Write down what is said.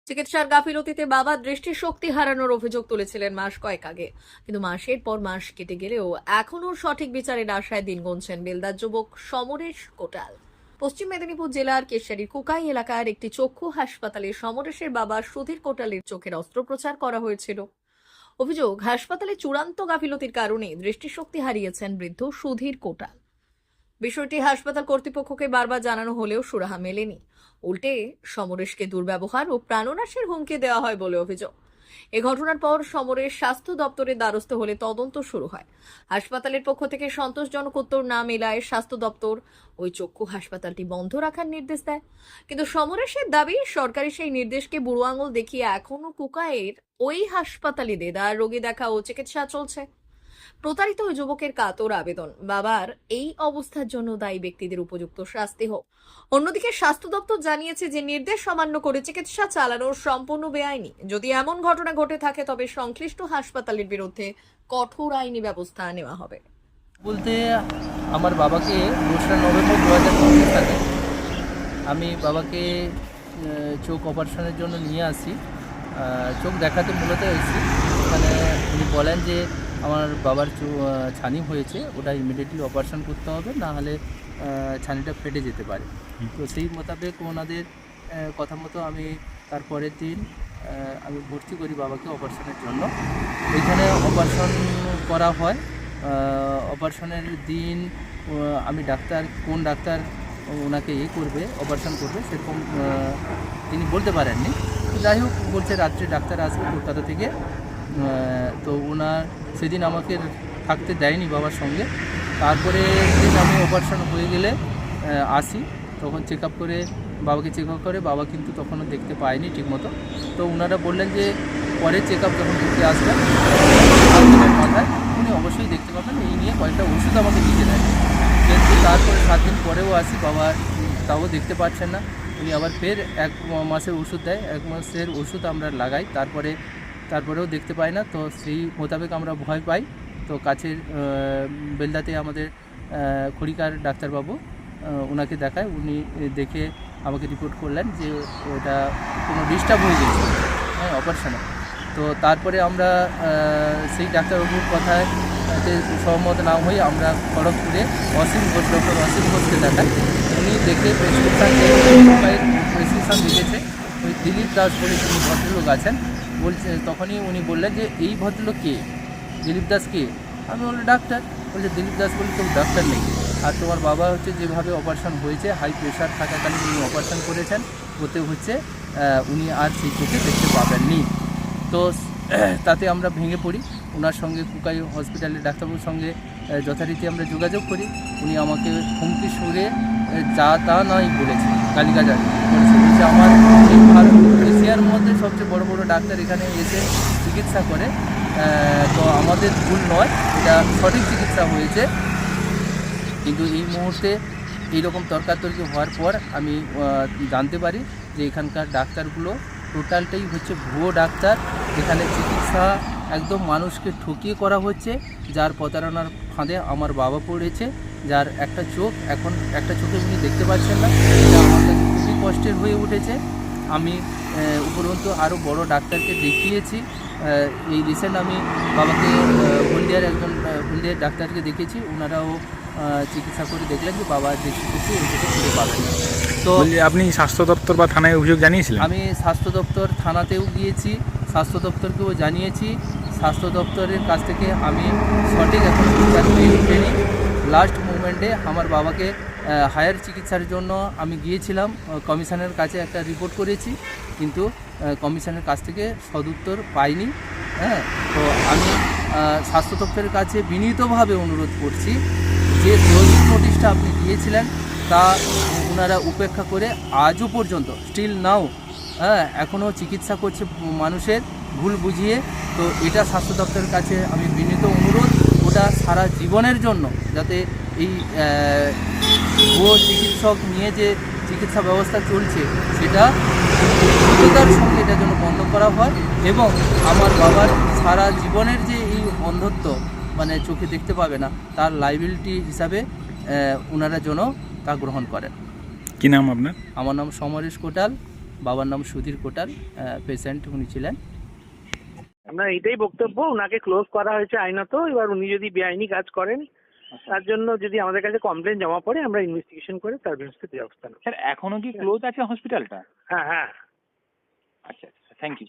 চিকিৎসার গাফিলতিতে বাবা দৃষ্টিশক্তি হারানোর অভিযোগ তুলেছিলেন মাস কয়েক আগে, কিন্তু মাসের পর মাস কেটে গেলেও এখনো সঠিক বিচারের আশায় দিন গুনছেন বেলদার যুবক সমরেশ কোটাল। পশ্চিম মেদিনীপুর জেলার কেশারীর কুকাই এলাকার একটি চক্ষু হাসপাতালে সমরেশের বাবা সুধীর কোটালের চোখের অস্ত্রোপচার করা হয়েছিল। অভিযোগ, হাসপাতালে চূড়ান্ত গাফিলতির কারণে দৃষ্টিশক্তি হারিয়েছেন বৃদ্ধ সুধীর কোটাল। বিষয়টি হাসপাতাল কর্তৃপক্ষকে বারবার জানানো হলেও সুরাহা মেলেনি। উল্টে সমরেশকে দুর্ব্যবহার ও প্রাণনাশের হুমকি দেওয়া হয় বলে অভিযোগ। এ ঘটনার পর সমরেশ স্বাস্থ্য দপ্তরের দ্বারস্থ হলে তদন্ত শুরু হয়। হাসপাতালের পক্ষ থেকে সন্তোষজনক উত্তর না মেলায় স্বাস্থ্য দপ্তর ওই চক্ষু হাসপাতালটি বন্ধ রাখার নির্দেশ দেয়। কিন্তু সমরেশের দাবি, সরকারি সেই নির্দেশকে বুড়ো আঙুল দেখিয়ে এখনো কুকায়ের ওই হাসপাতালে দেদার রোগী দেখা ও চিকিৎসা চলছে। প্রতারিত ওই যুবকের কাতর আবেদন, বাবার এই অবস্থার জন্য দায়ী ব্যক্তিদের উপযুক্ত শাস্তি হোক। অন্যদিকে স্বাস্থ্য দপ্তর জানিয়েছে যে নির্দেশ অমান্য করে চিকিৎসা চালানো সম্পূর্ণ বেআইনি। যদি এমন ঘটনা ঘটে থাকে তবে সংশ্লিষ্ট হাসপাতালের বিরুদ্ধে কঠোর আইনি ব্যবস্থা নেওয়া হবে বলতে আমার বাবাকে 2রা নভেম্বর 2025 সালে আমি বাবাকে চোখ অপারেশনের জন্য নিয়ে আসি। চোখ দেখাতে মূলত এসেছি। এখানে উনি বলেন যে আমার বাবার ছানি হয়েছে, ওটা ইমিডিয়েটলি অপারেশন করতে হবে, না হলে ছানিটা ফেটে যেতে পারে। তো সেই মোতাবেক ওনাদের কথা মতো আমি তারপরের দিন আমি ভর্তি করি বাবাকে অপারেশনের জন্য। ওইখানে অপারেশন করা হয়। অপারেশনের দিন আমি কোন ডাক্তার ওনাকে করবে, অপারেশন করবে, সেরকম তিনি বলতে পারেননি। যাই হোক, বলছে রাত্রে ডাক্তার আসবে কলকাতা থেকে। তো ওনার সেদিন আমাকে থাকতে দেয়নি বাবার সঙ্গে। তারপরে দিন আমি অপারেশন হয়ে গেলে আসি, তখন চেক আপ করে বাবাকে চেক আপ করে, বাবা কিন্তু তখনও দেখতে পায়নি ঠিকমতো। তো ওনারা বললেন যে পরে চেক আপ যখন করতে আসবেন মাথায় উনি অবশ্যই দেখতে পাবেন, এই নিয়ে কয়েকটা ওষুধ আমাকে দিতে দেয়। কিন্তু তারপরে 7 দিন পরেও আসি, বাবা তাও দেখতে পাচ্ছেন না। উনি আবার ফের 1 মাসের ওষুধ দেয়, 1 মাসের ওষুধ আমরা লাগাই, তারপরেও দেখতে পাই না। তো সেই মোতাবেক আমরা ভয় পাই। তো কাছের বেলদাতে আমাদের খড়িকার ডাক্তারবাবু ওনাকে দেখায়, উনি দেখে আমাকে রিপোর্ট করলেন যে ওটা কোনো ডিস্টার্ব হয়ে গেছে অপারেশনে। তো তারপরে আমরা সেই ডাক্তারবাবুর কথায় সহমত না হয়ে আমরা খড়গপুরে ডক্টর অসীম ঘোষকে দেখাই। উনি দেখে প্রেসক্রিপশান লিখেছে। ওই দিলীপ দাস বলে যিনি ভদ্রলোক আছেন, তখনই উনি বললেন যে এই ভদ্রলোক কে, দিলীপ দাস কে? আমি বললাম ডাক্তার। বলছে দিলীপ দাস বলে তো ডাক্তার নেই, আর তোমার বাবা হচ্ছে যেভাবে অপারেশন হয়েছে, হাই প্রেশার থাকাকালীন উনি অপারেশন করেছেন, ওতে হচ্ছে উনি আর সেই চোখে দেখতে পাবেননি। তো তাতে আমরা ভেঙে পড়ি। ওনার সঙ্গে কুকাই হসপিটালের ডাক্তারবাবুর সঙ্গে যথারীতি আমরা যোগাযোগ করি। উনি আমাকে হুমকি সুরে যা তা নয় বলেছে, গালিগালাজ করেছে। বলছে আমার এই ভারত এশিয়ার মধ্যে সবচেয়ে বড় বড় ডাক্তার এখানে এসে চিকিৎসা করে, তো আমাদের ভুল নয়, এটা সঠিক চিকিৎসা হয়েছে। কিন্তু এই মুহূর্তে এইরকম তর্কাতর্কি হওয়ার পর আমি জানতে পারি যে এখানকার ডাক্তারগুলো টোটালটাই হচ্ছে ভুয়ো ডাক্তার। এখানে চিকিৎসা একদম মানুষকে ঠকিয়ে করা হচ্ছে, যার প্রতারণার ফাঁদে আমার বাবা পড়েছে, যার এখন একটা চোখে উনি দেখতে পাচ্ছেন না। এটা আমার কাছে খুবই কষ্টের হয়ে উঠেছে। আমি উপরন্তু আরও বড় ডাক্তারকে দেখিয়েছি। এই রিসেন্ট আমি বাবাকে হলদিয়ার ডাক্তারকে দেখিয়েছি। ওনারাও চিকিৎসা করে দেখলেন যে বাবা দৃষ্টিশক্তি ওই থেকে ফিরে পাবেন না। তো আপনি স্বাস্থ্য দপ্তর বা থানায় অভিযোগ জানিয়েছিলেন? আমি স্বাস্থ্য দপ্তর থানাতেও গিয়েছি, স্বাস্থ্য দপ্তরকেও জানিয়েছি। স্বাস্থ্য দপ্তরের কাছ থেকে আমি সঠিক এখন বিচার পেয়ে উঠিনি। লাস্ট মুমেন্টে আমার বাবাকে হায়ার চিকিৎসার জন্য আমি গিয়েছিলাম, কমিশনের কাছে একটা রিপোর্ট করেছি, কিন্তু কমিশনের কাছ থেকে সদুত্তর পাইনি। তো আমি স্বাস্থ্য দপ্তরের কাছে বিনীতভাবে অনুরোধ করছি যে নোটিশটা আপনি দিয়েছিলেন তা ওনারা উপেক্ষা করে আজও পর্যন্ত স্টিল নাও এখনও চিকিৎসা করছে মানুষের ভুল বুঝিয়ে। তো এটা স্বাস্থ্য দপ্তরের কাছে আমি বিনীত অনুরোধ, ওটা সারা জীবনের জন্য যাতে এই ভুয়ো চিকিৎসক নিয়ে যে চিকিৎসা ব্যবস্থা চলছে সেটা দ্রুততার সঙ্গে এটার জন্য বন্ধ করা হয়, এবং আমার বাবার সারা জীবনের যে এই অন্ধত্ব, মানে চোখে দেখতে পাবে না, তার লাইবিলিটি হিসাবে ওনারা যেন তা গ্রহণ করেন। কী নাম আপনার? আমার নাম সমরেশ কোটাল, বাবার নাম সুধীর কোটাল, পেশেন্ট উনি ছিলেন। আমরা এটাই বক্তব্য, ওনাকে ক্লোজ করা হয়েছে আইনত। এবার উনি যদি বেআইনি কাজ করেন তার জন্য যদি আমাদের কাছে কমপ্লেন জমা পড়ে আমরা ইনভেস্টিগেশন করে তার বিরুদ্ধে ব্যবস্থা নেব। স্যার এখনো কি ক্লোজ আছে হসপিটালটা? হ্যাঁ হ্যাঁ। আচ্ছা, থ্যাংক ইউ।